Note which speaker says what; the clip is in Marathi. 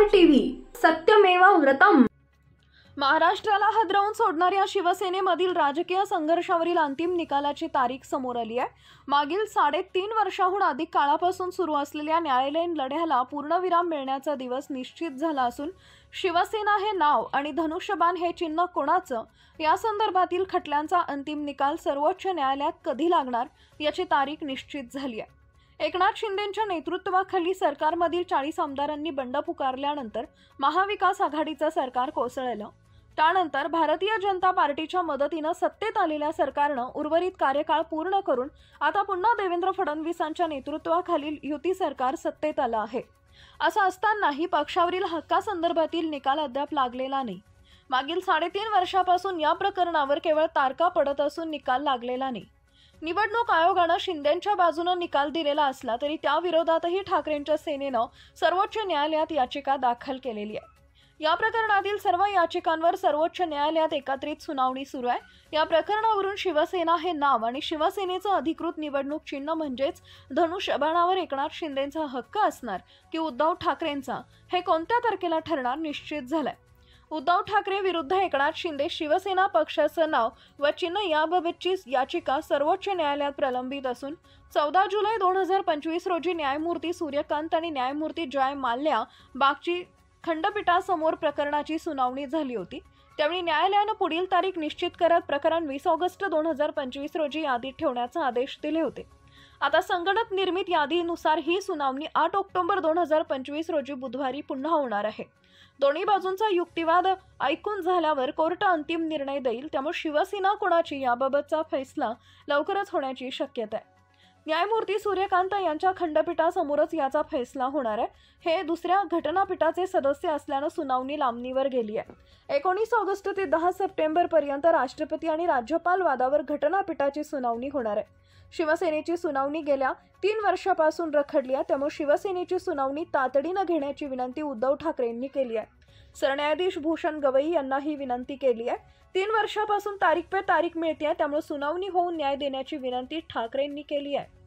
Speaker 1: SR TV सत्यमेव व्रतम।
Speaker 2: महाराष्ट्राला हादरवून सोडणाऱ्या शिवसेनेमधील राजकीय संघर्षावरील अंतिम निकालाची तारीख समोर आली आहे। मागील 3.5 वर्षाहून अधिक काळापासून सुरू असलेल्या न्यायालयीन लढ्याला पूर्णविराम मिळण्याचा दिवस निश्चित झाला असून शिवसेना हे नाव आणि धनुष्यबाण हे चिन्ह कोणाचं या संदर्भातील खटल्यांचा अंतिम निकाल सर्वोच्च न्यायालयात कधी लागणार याची तारीख निश्चित झाली आहे। एकनाथ शिंदेंच्या नेतृत्वाखाली सरकारमधील 40 आमदारांनी बंड पुकारल्यानंतर महाविकास आघाडीचं सरकार कोसळलं। त्यानंतर भारतीय जनता पार्टीच्या मदतीनं सत्तेत आलेल्या सरकारनं उर्वरित कार्यकाळ पूर्ण करून आता पुन्हा देवेंद्र फडणवीसांच्या नेतृत्वाखालील युती सरकार सत्तेत आलं आहे। असं असतानाही पक्षावरील हक्कासंदर्भातील निकाल अद्याप लागलेला नाही। मागील 3.5 वर्षापासून या प्रकरणावर केवळ तारका पडत असून निकाल लागलेला नाही। निवडणूक आयोगानं शिंदेंच्या बाजूने निकाल दिलेला असला तरी त्या विरोधातही ठाकरेंच्या सेनेनं सर्वोच्च न्यायालयात याचिका दाखल केलेली आहे। या प्रकरणातील सर्व याचिकांवर सर्वोच्च न्यायालयात एकत्रित सुनावणी सुरू आहे। या प्रकरणावरून शिवसेना हे नाव आणि शिवसेनेचं अधिकृत निवडणूक चिन्ह म्हणजेच धनुष्यबाणावर एकनाथ शिंदेंचा हक्क असणार की उद्धव ठाकरेंचा हे कोणत्या तारखेला ठरणार निश्चित झालंय। उद्धव ठाकरे विरुद्ध एकनाथ शिंदे शिवसेना पक्षाचं नाव व चिन्ह याबाबतची याचिका सर्वोच्च न्यायालयात प्रलंबित असून 14 जुलै 2025 रोजी न्यायमूर्ती सूर्यकांत आणि न्यायमूर्ती जय माल्या बागची खंडपीठासमोर प्रकरणाची सुनावणी झाली होती। त्यावेळी न्यायालयानं पुढील तारीख निश्चित करत प्रकरण 20 ऑगस्ट 2025 रोजी यादीत ठेवण्याचे आदेश दिले होते। आता संगणक निर्मित यादीनुसार ही सुनावणी 8 ऑक्टोबर 2025 रोजी बुधवारी पुन्हा होणार आहे। दोन्ही बाजूंचा युक्तिवाद ऐकून झाल्यावर कोर्ट अंतिम निर्णय देईल, त्यामुळे शिवसेना कोणाची याबाबतचा फैसला लवकरच होण्याची शक्यता आहे। न्यायमूर्ती सूर्यकांत यांच्या खंडपीठासमोरच याचा फैसला होणार आहे। हे दुसऱ्या घटनापीठाचे सदस्य असल्यानं सुनावणी लांबणीवर गेली आहे। 19 ऑगस्ट ते 10 सप्टेंबर पर्यंत राष्ट्रपती आणि राज्यपाल वादावर घटनापीठाची सुनावणी होणार आहे। शिवसेनेची सुनावणी गेल्या 3 वर्षापासून रखडली आहे, त्यामुळे शिवसेनेची सुनावणी तातडीनं घेण्याची विनंती उद्धव ठाकरेंनी केली आहे। सरन्यायाधीश भूषण गवई यांना ही विनंती केली आहे। 3 वर्षापासून तारीख पे तारीख मिळते आहे, त्यामुळे सुनावणी होऊन न्याय देण्याची विनंती ठाकरेंनी केली आहे।